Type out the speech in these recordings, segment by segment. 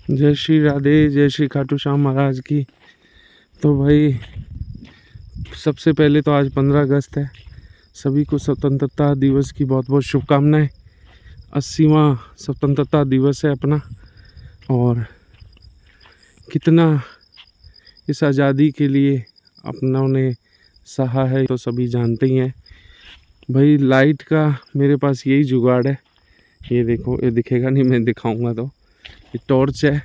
जय श्री राधे, जय श्री खाटू श्याम महाराज की। तो भाई सबसे पहले तो आज 15 अगस्त है, सभी को स्वतंत्रता दिवस की बहुत बहुत शुभकामनाएं। 80वां स्वतंत्रता दिवस है अपना, और कितना इस आज़ादी के लिए अपनों ने सहा है तो सभी जानते ही हैं। भाई लाइट का मेरे पास यही जुगाड़ है, ये देखो, ये दिखेगा नहीं, मैं दिखाऊंगा तो। ये टॉर्च है,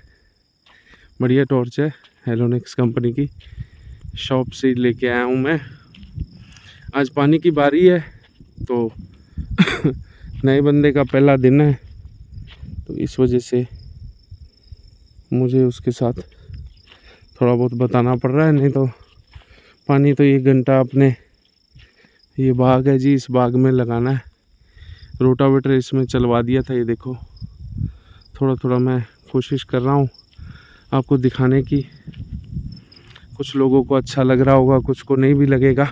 बढ़िया टॉर्च है, हेलोनिक्स कंपनी की, शॉप से लेके आया हूँ मैं। आज पानी की बारी है तो नए बंदे का पहला दिन है, तो इस वजह से मुझे उसके साथ थोड़ा बहुत बताना पड़ रहा है। नहीं तो पानी तो 1 घंटा अपने ये बाग है जी, इस बाग में लगाना है। रोटावेटर इसमें चलवा दिया था, ये देखो। थोड़ा थोड़ा मैं कोशिश कर रहा हूँ आपको दिखाने की। कुछ लोगों को अच्छा लग रहा होगा, कुछ को नहीं भी लगेगा,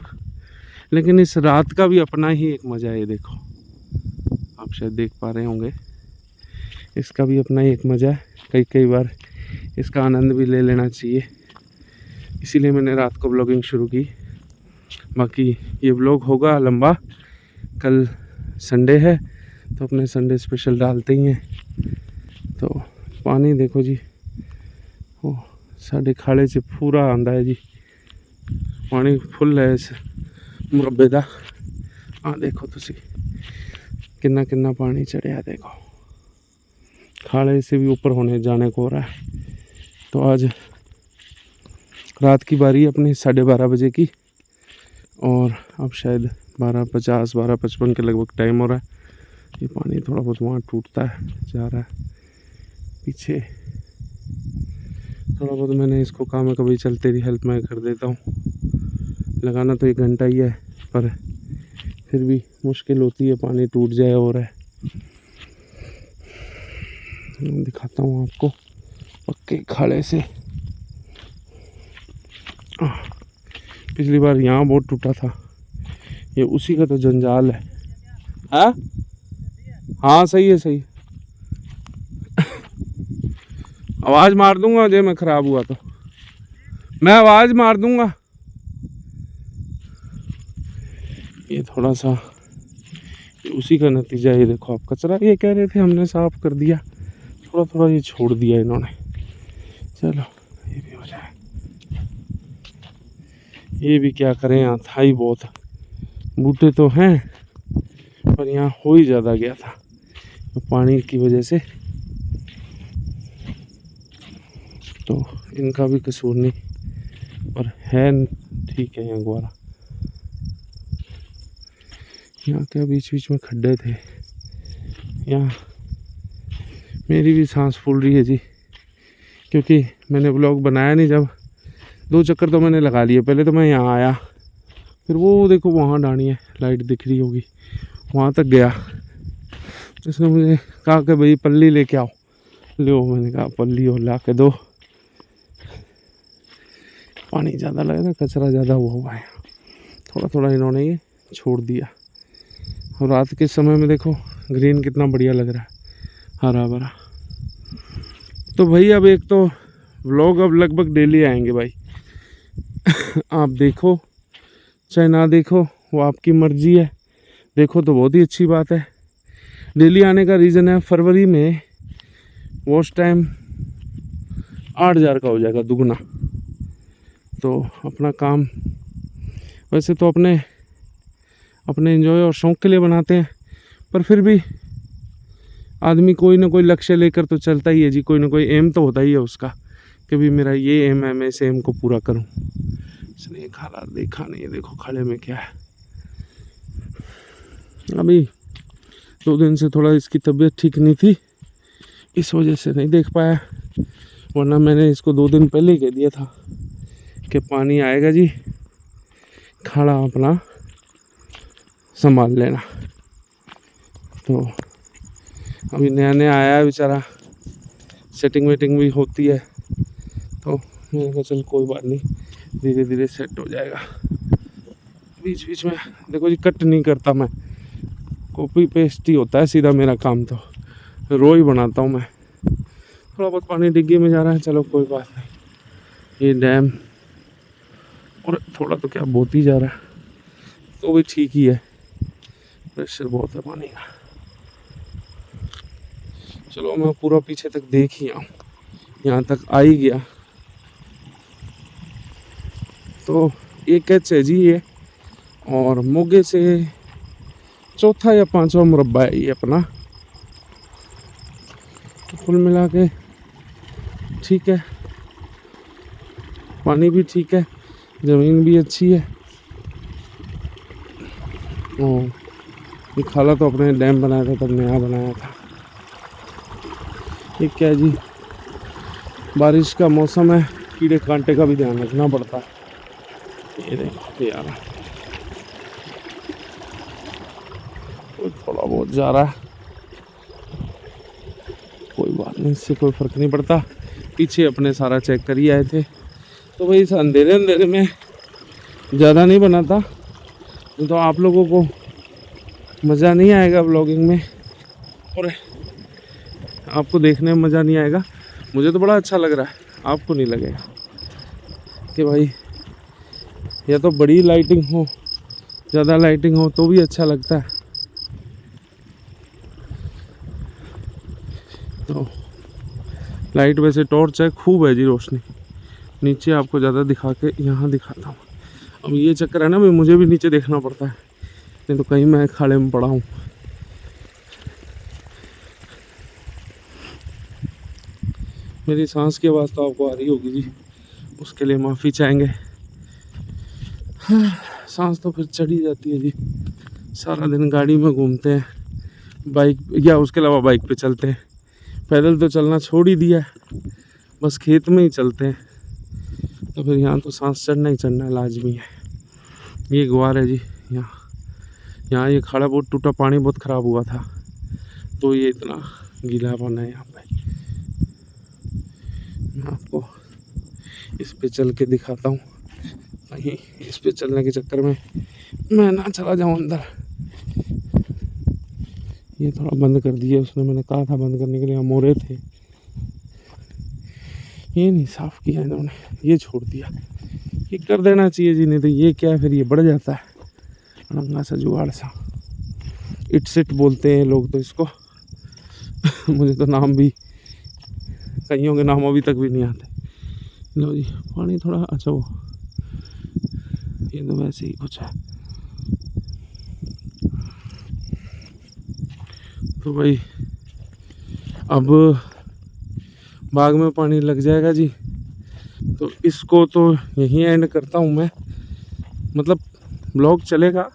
लेकिन इस रात का भी अपना ही एक मज़ा है। ये देखो, आप शायद देख पा रहे होंगे, इसका भी अपना ही एक मज़ा है। कई बार इसका आनंद भी ले लेना चाहिए, इसीलिए मैंने रात को ब्लॉगिंग शुरू की। बाकी ये ब्लॉग होगा लंबा, कल संडे है तो अपने संडे स्पेशल डालते ही हैं। तो पानी देखो जी, वो साढ़े खाड़े से पूरा आंदा है जी, पानी फुल है इस मुरब्बे दा। देखो तुसी कितना कितना पानी चढ़िया, देखो खाड़े से भी ऊपर होने जाने को हो रहा है। तो आज रात की बारी अपनी 12:30 बजे की, और अब शायद 12:50 12:55 के लगभग टाइम हो रहा है। ये पानी थोड़ा बहुत वहाँ टूटता है, जा रहा है पीछे। थोड़ा बहुत मैंने इसको कहा मैं कभी चल तेरी हेल्प मैं कर देता हूँ। लगाना तो 1 घंटा ही है, पर फिर भी मुश्किल होती है, पानी टूट जाए। और है, दिखाता हूँ आपको पक्के खाड़े से। पिछली बार यहाँ बहुत टूटा था, ये उसी का तो जंजाल है। हाँ सही है, सही। आवाज़ मार दूंगा जो मैं ख़राब हुआ तो, मैं आवाज़ मार दूंगा। ये थोड़ा सा उसी का नतीजा। ये देखो, आप कचरा ये कह रहे थे हमने साफ कर दिया, थोड़ा थोड़ा ये छोड़ दिया इन्होंने। चलो ये भी हो जाए। ये भी क्या करें, यहाँ था ही बहुत, बूटे तो हैं पर यहाँ हो ही ज़्यादा गया था पानी की वजह से। तो इनका भी कसूर नहीं, पर है ठीक है। यहाँ ग्वारा, यहाँ क्या बीच बीच में खड्डे थे, यहाँ मेरी भी सांस फूल रही है जी, क्योंकि मैंने ब्लॉग बनाया नहीं। जब 2 चक्कर तो मैंने लगा लिए, पहले तो मैं यहाँ आया, फिर वो देखो वहाँ डाणी है, लाइट दिख रही होगी, वहाँ तक गया। इसने मुझे कहा कि भाई पल्ली लेके आओ, लो, मैंने कहा पल्ली और ला के दो। पानी ज़्यादा लग रहा है, कचरा ज़्यादा हुआ है, थोड़ा थोड़ा इन्होंने ये छोड़ दिया। और रात के समय में देखो ग्रीन कितना बढ़िया लग रहा है, हरा भरा। तो भाई अब एक तो व्लॉग अब लगभग डेली आएंगे भाई। आप देखो चाहे ना देखो, वो आपकी मर्जी है। देखो तो बहुत ही अच्छी बात है। डेली आने का रीज़न है, फरवरी में वॉच टाइम 8,000 का हो जाएगा, दुगना। तो अपना काम वैसे तो अपने एंजॉय और शौक़ के लिए बनाते हैं, पर फिर भी आदमी कोई ना कोई लक्ष्य लेकर तो चलता ही है जी। कोई ना कोई एम तो होता ही है उसका, कि भी मेरा ये एम है, मैं इस एम को पूरा करूं। इसने एक हालात देखा नहीं है, देखो खड़े में क्या है। अभी 2 दिन से थोड़ा इसकी तबीयत ठीक नहीं थी, इस वजह से नहीं देख पाया, वरना मैंने इसको 2 दिन पहले ही कह दिया था कि पानी आएगा जी, खाड़ा अपना संभाल लेना। तो अभी नया नया आया है बेचारा, सेटिंग वेटिंग भी होती है, तो मैंने कहा चल कोई बात नहीं, धीरे धीरे सेट हो जाएगा। बीच बीच में देखो जी, कट नहीं करता मैं, कॉपी पेस्ट ही होता है सीधा मेरा काम। तो रो ही बनाता हूँ मैं, थोड़ा बहुत पानी डिग्गी में जा रहा है, चलो कोई बात नहीं। ये डैम और थोड़ा तो क्या बहुत ही जा रहा है, तो भी ठीक ही है, प्रेशर बहुत है पानी का। चलो मैं पूरा पीछे तक देख ही आऊँ, यहाँ तक आ ही गया तो ये कैच है जी ये, और मोगे से चौथा या पांचवा मुरब्बा है ये अपना। तो कुल मिला के ठीक है, पानी भी ठीक है, ज़मीन भी अच्छी है। और ये खाला तो अपने डैम बनाया था तब नया बनाया था। ये क्या जी, बारिश का मौसम है, कीड़े कांटे का भी ध्यान रखना पड़ता है। ये देखो ये आ रहा है, थोड़ा बहुत जा रहा है, कोई बात नहीं, इससे कोई फर्क नहीं पड़ता। पीछे अपने सारा चेक कर ही आए थे, तो भाई इस अंधेरे अंधेरे में ज़्यादा नहीं बनाता, तो आप लोगों को मज़ा नहीं आएगा व्लॉगिंग में और आपको देखने में मज़ा नहीं आएगा। मुझे तो बड़ा अच्छा लग रहा है, आपको नहीं लगेगा कि भाई या तो बड़ी लाइटिंग हो, ज़्यादा लाइटिंग हो तो भी अच्छा लगता है। तो लाइट वैसे टॉर्च है, खूब है जी रोशनी। नीचे आपको ज़्यादा दिखा के यहाँ दिखाता हूँ। अब ये चक्कर है ना भाई, मुझे भी नीचे देखना पड़ता है, नहीं तो कहीं मैं खाड़े में पड़ा हूँ। मेरी सांस की आवाज़ तो आपको आ रही होगी जी, उसके लिए माफ़ी चाहेंगे। सांस तो फिर चढ़ी जाती है जी, सारा दिन गाड़ी में घूमते हैं, बाइक या उसके अलावा बाइक पे चलते हैं, पैदल तो चलना छोड़ ही दिया है, बस खेत में ही चलते हैं, तो फिर यहाँ तो सांस चढ़ना ही चढ़ना लाजमी है। ये ग्वार है जी, यहाँ ये खाड़ा बहुत टूटा, पानी बहुत ख़राब हुआ था, तो ये इतना गीलापन है यहाँ पे। मैं आपको इस पे चल के दिखाता हूँ, कहीं इस पे चलने के चक्कर में मैं ना चला जाऊँ अंदर। ये थोड़ा बंद कर दिया उसने, मैंने कहा था बंद करने के लिए, मोरे थे, ये नहीं साफ़ किया इन्होंने, ये छोड़ दिया। ये कर देना चाहिए जी, नहीं तो ये क्या है फिर ये बढ़ जाता है, रंगा सा जुगाड़ सा, इट सिट बोलते हैं लोग तो इसको। मुझे तो नाम भी, कईयों के नाम अभी तक भी नहीं आते। लो जी पानी थोड़ा, अच्छा वो ये तो वैसे ही कुछ है। तो भाई अब बाग में पानी लग जाएगा जी, तो इसको तो यहीं एंड करता हूँ मैं। मतलब ब्लॉग चलेगा,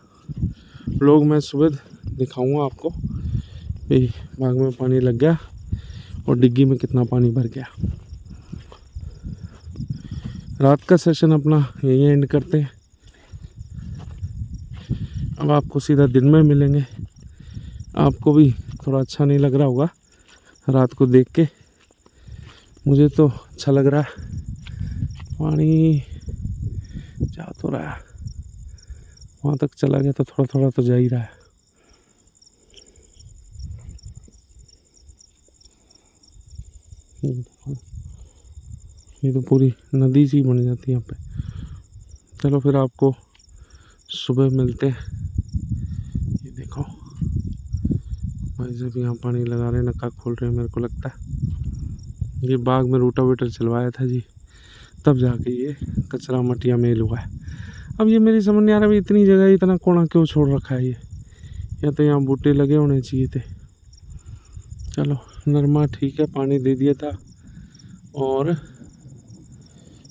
ब्लॉग मैं सुबह दिखाऊंगा आपको भाई बाग में पानी लग गया और डिग्गी में कितना पानी भर गया। रात का सेशन अपना यहीं एंड करते हैं। अब आपको सीधा दिन में मिलेंगे, आपको भी थोड़ा अच्छा नहीं लग रहा होगा रात को देख के, मुझे तो अच्छा लग रहा है। पानी जा तो रहा है, वहाँ तक चला गया तो थोड़ा थोड़ा तो जा ही रहा है। ये तो पूरी नदी सी बन जाती है यहाँ पे। चलो फिर आपको सुबह मिलते हैं। ये देखो भाई साहब यहाँ पानी लगा रहे हैं, नक्का खोल रहे हैं, मेरे को लगता है ये बाग में रोटावेटर चलवाया था जी, तब जाके ये कचरा मटिया मेल हुआ है। अब ये मेरी समझ नहीं आ रहा है इतनी जगह इतना कोना क्यों छोड़ रखा है ये, या तो यहाँ बूटे लगे होने चाहिए थे। चलो नरमा ठीक है, पानी दे दिया था और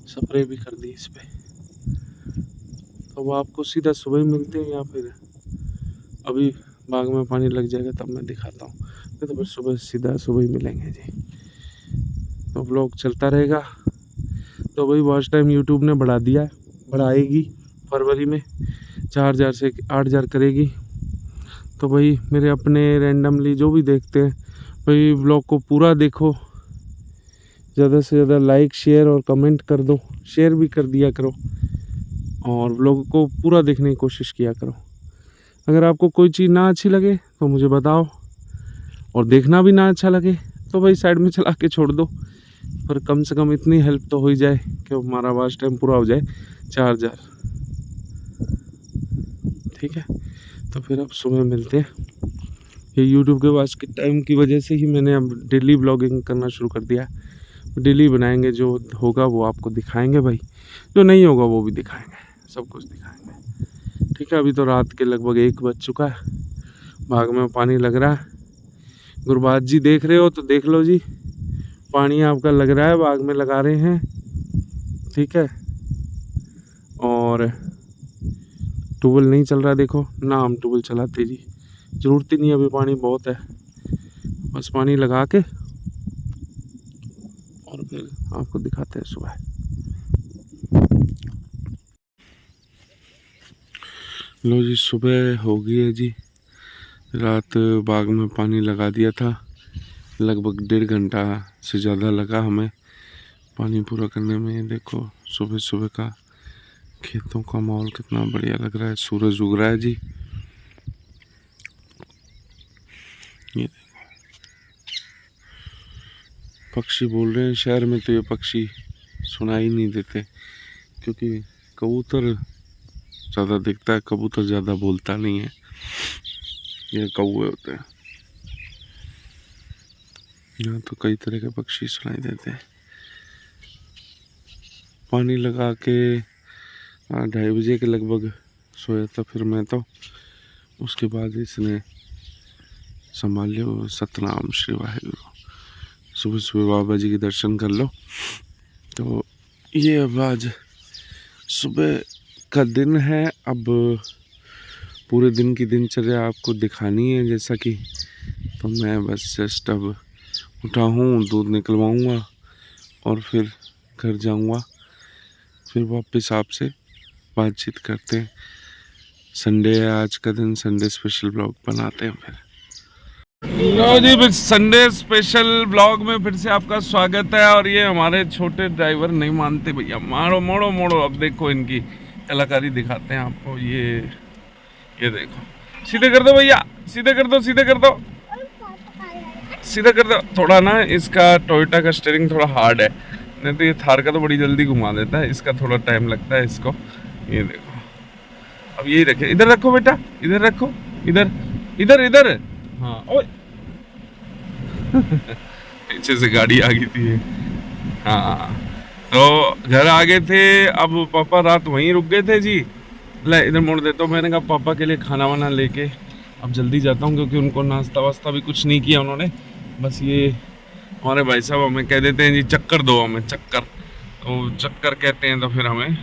स्प्रे भी कर दी इस पे। तो वो आपको सीधा सुबह मिलते हैं या फिर अभी बाग में पानी लग जाएगा तब मैं दिखाता हूँ, तो फिर सुबह सीधा सुबह ही मिलेंगे जी। तो व्लॉग चलता रहेगा। तो वही वॉच टाइम यूट्यूब ने बढ़ा दिया है, बढ़ाएगी फरवरी में 4000 से 8000 करेगी। तो भाई मेरे अपने रैंडमली जो भी देखते हैं भाई व्लॉग को पूरा देखो, ज़्यादा से ज़्यादा लाइक शेयर और कमेंट कर दो, शेयर भी कर दिया करो और व्लॉग को पूरा देखने की कोशिश किया करो। अगर आपको कोई चीज़ ना अच्छी लगे तो मुझे बताओ, और देखना भी ना अच्छा लगे तो भाई साइड में चला के छोड़ दो, पर कम से कम इतनी हेल्प तो हो ही जाए कि हमारा आवाज़ टाइम पूरा हो जाए चार्जर। ठीक है, तो फिर अब सुबह मिलते हैं। ये यूट्यूब के वाच के टाइम की वजह से ही मैंने अब डेली ब्लॉगिंग करना शुरू कर दिया। डेली बनाएंगे, जो होगा वो आपको दिखाएंगे भाई, जो नहीं होगा वो भी दिखाएंगे, सब कुछ दिखाएंगे। ठीक है, अभी तो रात के लगभग 1 बज चुका है, बाग में पानी लग रहा है। गुरबाज जी देख रहे हो तो देख लो जी, पानी आपका लग रहा है, बाग में लगा रहे हैं। ठीक है, और ट्यूबवेल नहीं चल रहा, देखो ना हम ट्यूबवेल चलाते जी, ज़रूरत ही नहीं, अभी पानी बहुत है। बस पानी लगा के और फिर आपको दिखाते हैं सुबह। लो जी, सुबह हो गई है जी। रात बाग में पानी लगा दिया था, लगभग 1.5 घंटा से ज़्यादा लगा हमें पानी पूरा करने में। देखो सुबह सुबह का खेतों का माहौल कितना बढ़िया लग रहा है, सूरज उग रहा है जी। ये पक्षी बोल रहे हैं, शहर में तो ये पक्षी सुनाई नहीं देते, क्योंकि कबूतर ज़्यादा दिखता है, कबूतर ज़्यादा बोलता नहीं है, ये कौवे होते हैं। यहाँ तो कई तरह के पक्षी सुनाई देते हैं। पानी लगा के 2:30 बजे के लगभग सोया था फिर मैं तो। उसके बाद इसने संभाल लियो, सतनाम श्री वाहिगुरु। सुबह सुबह बाबा जी के दर्शन कर लो। तो ये अब आज सुबह का दिन है। अब पूरे दिन की दिनचर्या आपको दिखानी है जैसा कि, तो मैं बस जस्ट अब उठा हूँ, दूध निकलवाऊँगा और फिर घर जाऊँगा, फिर वापस आपसे बातचीत करते हैं। संडे है आज का दिन, संडे स्पेशल ब्लॉग बनाते हैं फिर। लो जी, संडे स्पेशल ब्लॉग में फिर से आपका स्वागत है। और ये हमारे छोटे ड्राइवर नहीं मानते भैया, मारो मोड़ो मोड़ो। अब देखो इनकी कलाकारी दिखाते हैं आपको। ये देखो, सीधे कर दो भैया, सीधे कर दो, सीधे कर दो, सीधा कर दो। थोड़ा ना इसका टोयोटा का स्टीयरिंग थोड़ा हार्ड है, नहीं तो ये थार का तो बड़ी जल्दी घुमा देता है, इसका थोड़ा टाइम लगता है इसको। ये देखो, अब यही रखे, इधर रखो बेटा, इधर रखो, इधर इधर इधर। हाँ, ओए पीछे से गाड़ी आ गई थी। हाँ, तो घर आ गए थे। अब पापा रात वहीं रुक गए थे जी। ले इधर मोड़ देता हूँ। मैंने कहा पापा के लिए खाना वाना लेके अब जल्दी जाता हूँ, क्योंकि उनको नाश्ता वास्ता भी कुछ नहीं किया उन्होंने। बस ये हमारे भाई साहब हमें कह देते हैं जी, चक्कर दो हमें, चक्कर। तो चक्कर कहते हैं, तो फिर हमें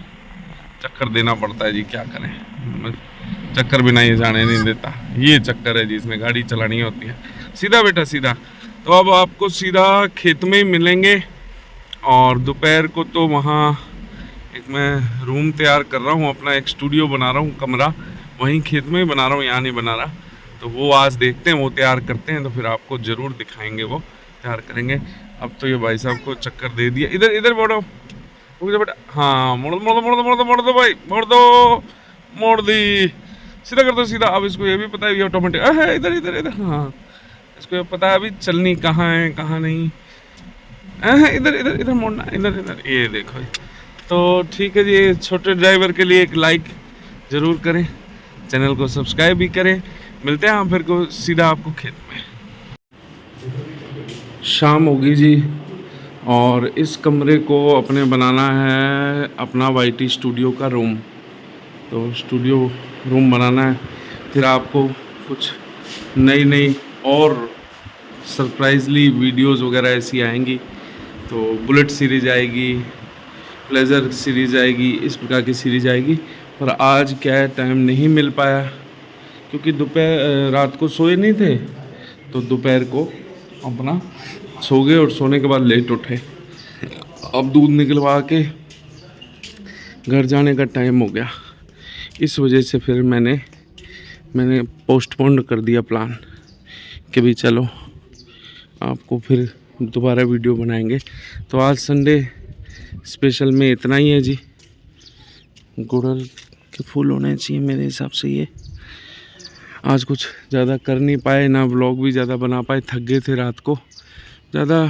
चक्कर देना पड़ता है जी, क्या करें, चक्कर बिना ये जाने नहीं देता। ये चक्कर है जी, इसमें गाड़ी चलानी होती है। सीधा बेटा सीधा। तो अब आपको सीधा खेत में ही मिलेंगे। और दोपहर को तो वहाँ एक मैं रूम तैयार कर रहा हूँ, अपना एक स्टूडियो बना रहा हूँ, कमरा वहीं खेत में ही बना रहा हूँ, यहाँ नहीं बना रहा। तो वो आज देखते हैं, वो तैयार करते हैं तो फिर आपको ज़रूर दिखाएंगे, वो तैयार करेंगे। अब तो ये भाई साहब को चक्कर दे दिया। इधर इधर मोड़ो बेटा, हाँ मोड़ दो मोड़ दो मोड़ दो मोड़ दो मोड़ दो भाई, मोड़ दो, मोड़ दी, सीधा कर दो सीधा। अब इसको ये भी पता है ये ऑटोमेटिक है, इधर इधर इधर। हाँ, इसको ये पता है अभी चलनी कहाँ है कहाँ नहीं है, इधर इधर इधर मोड़ना, इधर इधर। ये देखो, तो ठीक है जी, छोटे ड्राइवर के लिए एक लाइक ज़रूर करें, चैनल को सब्सक्राइब भी करें। मिलते हैं हम फिर को सीधा आपको खेत में। शाम होगी जी, और इस कमरे को अपने बनाना है अपना वाईटी स्टूडियो का रूम। तो स्टूडियो रूम बनाना है, फिर आपको कुछ नई और सरप्राइजली वीडियोस वगैरह ऐसी आएंगी। तो बुलेट सीरीज आएगी, प्लेजर सीरीज आएगी, इस प्रकार की सीरीज आएगी। पर आज क्या है, टाइम नहीं मिल पाया, क्योंकि दोपहर रात को सोए नहीं थे, तो दोपहर को अपना सो गए और सोने के बाद लेट उठे। अब दूध निकलवा के घर जाने का टाइम हो गया, इस वजह से फिर मैंने पोस्टपोन कर दिया प्लान कि भी चलो आपको फिर दोबारा वीडियो बनाएंगे। तो आज संडे स्पेशल में इतना ही है जी। गुड़हल के फूल होने चाहिए मेरे हिसाब से। ये आज कुछ ज़्यादा कर नहीं पाए, ना व्लॉग भी ज़्यादा बना पाए, थक गए थे रात को। ज़्यादा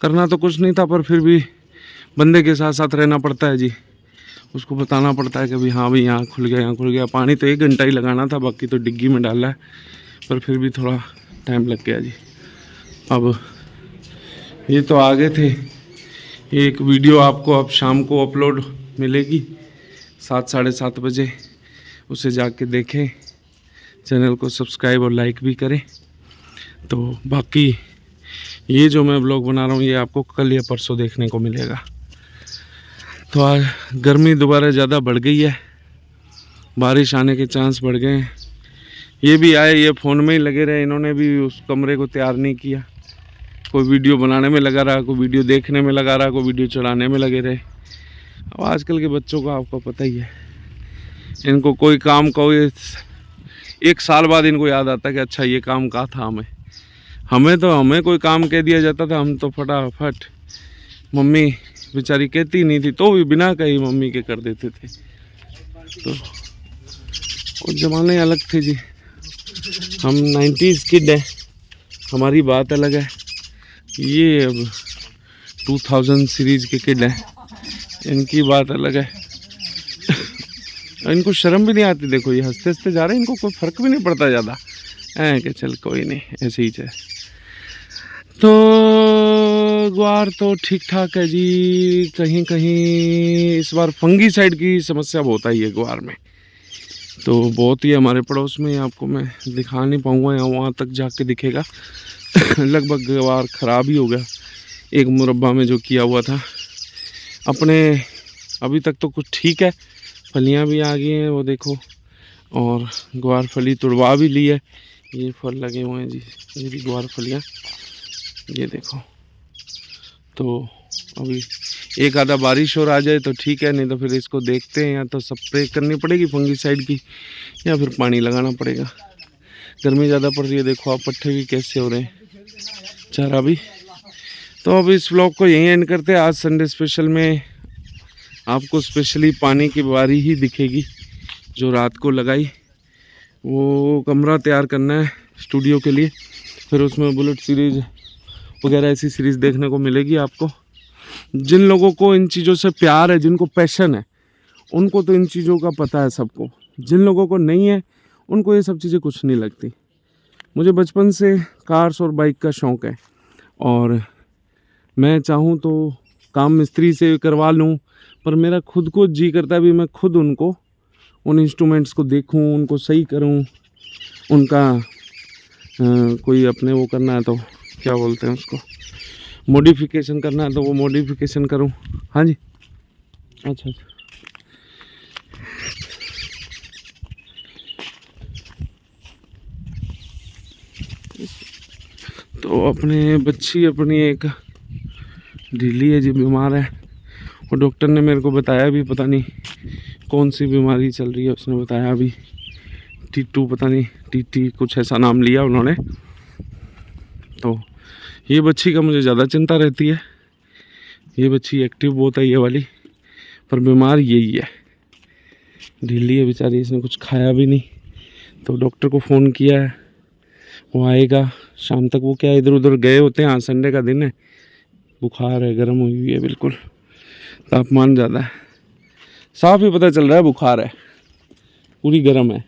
करना तो कुछ नहीं था, पर फिर भी बंदे के साथ साथ रहना पड़ता है जी। उसको बताना पड़ता है कि भाई हाँ भाई यहाँ खुल गया, यहाँ खुल गया। पानी तो 1 घंटा ही लगाना था, बाकी तो डिग्गी में डाला है, पर फिर भी थोड़ा टाइम लग गया जी। अब ये तो आगे थे, एक वीडियो आपको अब शाम को अपलोड मिलेगी 7 साढ़े 7 बजे, उसे जाके देखें, चैनल को सब्सक्राइब और लाइक भी करें। तो बाकी ये जो मैं ब्लॉग बना रहा हूँ ये आपको कल या परसों देखने को मिलेगा। तो आज गर्मी दोबारा ज़्यादा बढ़ गई है, बारिश आने के चांस बढ़ गए हैं। ये भी आए, ये फ़ोन में ही लगे रहे, इन्होंने भी उस कमरे को तैयार नहीं किया। कोई वीडियो बनाने में लगा रहा, कोई वीडियो देखने में लगा रहा, कोई वीडियो चढ़ाने में लगे रहे। अब आजकल के बच्चों का आपको पता ही है, इनको कोई काम को 1 साल बाद इनको याद आता है कि अच्छा ये काम कहा था हमें कोई काम कह दिया जाता था, हम तो फटाफट, मम्मी बेचारी कहती नहीं थी तो भी बिना कही मम्मी के कर देते थे। तो वो ज़माने अलग थे जी। हम 90s किड हैं, हमारी बात अलग है। ये अब 2000 सीरीज़ के किड हैं, इनकी बात अलग है। इनको शर्म भी नहीं आती, देखो ये हंसते हंसते जा रहे हैं, इनको कोई फ़र्क भी नहीं पड़ता ज़्यादा, ऐ कि चल कोई नहीं, ऐसे ही चल। तो ग्वार तो ठीक ठाक है जी, कहीं कहीं इस बार फंगीसाइड की समस्या बहुत आई है ग्वार में। तो बहुत ही हमारे पड़ोस में, आपको मैं दिखा नहीं पाऊँगा, या वहाँ तक जाके दिखेगा। लगभग ग्वार ख़राब ही हो गया, एक मुरब्बा में जो किया हुआ था अपने। अभी तक तो कुछ ठीक है, फलियाँ भी आ गई हैं वो देखो, और ग्वार फली तुड़वा भी ली है। ये फल लगे हुए हैं जी, ये भी ग्वार फलियाँ, ये देखो। तो अभी एक आधा बारिश और आ जाए तो ठीक है, नहीं तो फिर इसको देखते हैं, या तो स्प्रे करनी पड़ेगी फंगीसाइड की, या फिर पानी लगाना पड़ेगा। गर्मी ज़्यादा पड़ रही है, देखो आप पट्टे भी कैसे हो रहे हैं, चारा भी। तो अब इस व्लॉग को यहीं एंड करते हैं। आज संडे स्पेशल में आपको स्पेशली पानी की बारी ही दिखेगी जो रात को लगाई। वो कमरा तैयार करना है स्टूडियो के लिए, फिर उसमें बुलेट सीरीज़ वगैरह ऐसी सीरीज़ देखने को मिलेगी आपको। जिन लोगों को इन चीज़ों से प्यार है, जिनको पैशन है, उनको तो इन चीज़ों का पता है सबको। जिन लोगों को नहीं है उनको ये सब चीज़ें कुछ नहीं लगती। मुझे बचपन से कार्स और बाइक का शौक़ है, और मैं चाहूँ तो काम मिस्त्री से करवा लूँ, पर मेरा खुद को जी करता है भी मैं खुद उनको, उन इंस्ट्रूमेंट्स को देखूँ, उनको सही करूँ, उनका कोई अपने वो करना है तो क्या बोलते हैं उसको, मॉडिफिकेशन करना है तो वो मॉडिफिकेशन करूं। हाँ जी, अच्छा। तो अपने बच्ची अपनी एक ढीली है जी, बीमार है, और डॉक्टर ने मेरे को बताया भी, पता नहीं कौन सी बीमारी चल रही है, उसने बताया अभी T2, पता नहीं TT कुछ ऐसा नाम लिया उन्होंने। तो ये बच्ची का मुझे ज़्यादा चिंता रहती है। ये बच्ची एक्टिव बहुत है ये वाली, पर बीमार यही है, ढीली है बेचारी, इसने कुछ खाया भी नहीं। तो डॉक्टर को फ़ोन किया है, वो आएगा शाम तक। वो क्या इधर उधर गए होते हैं, आज संडे का दिन है। बुखार है, गर्म हुई हुई है बिल्कुल, तापमान ज़्यादा है, साफ ही पता चल रहा है बुखार है, पूरी गर्म है।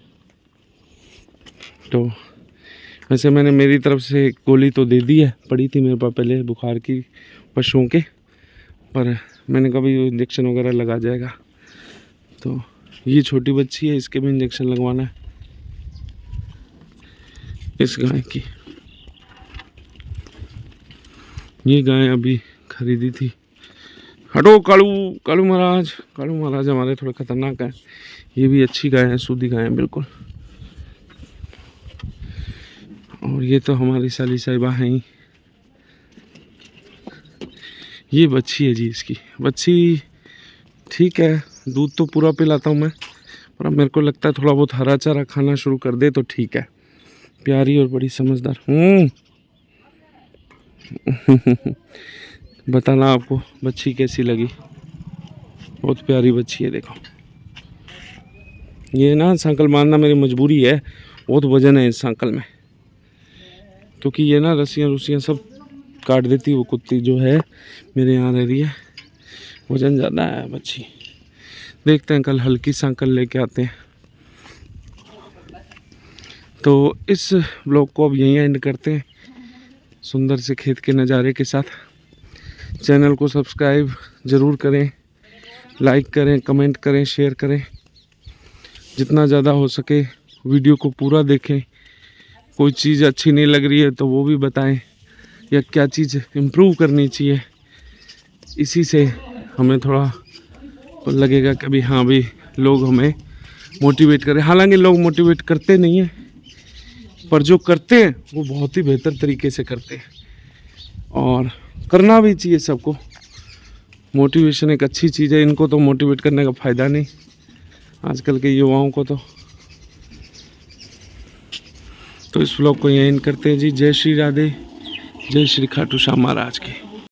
तो वैसे मैंने मेरी तरफ से एक गोली तो दे दी है, पड़ी थी मेरे पास पहले बुखार की पशुओं के, पर मैंने कहा भाई इंजेक्शन वगैरह लगा जाएगा। तो ये छोटी बच्ची है, इसके भी इंजेक्शन लगवाना है, इस गाय की। ये गाय अभी खरीदी थी। हटो कालू, कालू महाराज हमारे थोड़े खतरनाक है। ये भी अच्छी गाय है, सूधी गाय है बिल्कुल। और ये तो हमारी साली साहिबा हैं ही। ये बच्ची है जी, इसकी बच्ची ठीक है, दूध तो पूरा पिलाता हूँ मैं, पर अब मेरे को लगता है थोड़ा बहुत हरा चारा खाना शुरू कर दे तो ठीक है। प्यारी और बड़ी समझदार। बताना आपको बच्ची कैसी लगी, बहुत प्यारी बच्ची है। देखो ये ना सांकल मारना मेरी मजबूरी है, बहुत वजन है इस सांकल में, क्योंकि ये ना रस्सियाँ सब काट देती वो कुत्ती जो है मेरे यहाँ रह रही है। वजन ज़्यादा है बच्ची। देखते हैं कल हल्की सा कल लेके आते हैं। तो इस ब्लॉग को अब यहीं एंड करते हैं सुंदर से खेत के नज़ारे के साथ। चैनल को सब्सक्राइब ज़रूर करें, लाइक करें, कमेंट करें, शेयर करें। जितना ज़्यादा हो सके वीडियो को पूरा देखें। कोई चीज़ अच्छी नहीं लग रही है तो वो भी बताएं, या क्या चीज़ इम्प्रूव करनी चाहिए। इसी से हमें थोड़ा लगेगा कि भी हाँ भी लोग हमें मोटिवेट करें। हालांकि लोग मोटिवेट करते नहीं हैं, पर जो करते हैं वो बहुत ही बेहतर तरीके से करते हैं, और करना भी चाहिए सबको। मोटिवेशन एक अच्छी चीज़ है। इनको तो मोटिवेट करने का फ़ायदा नहीं आजकल के युवाओं को। तो इस व्लॉग को यहीं करते हैं जी। जय श्री राधे, जय श्री खाटू श्याम महाराज की।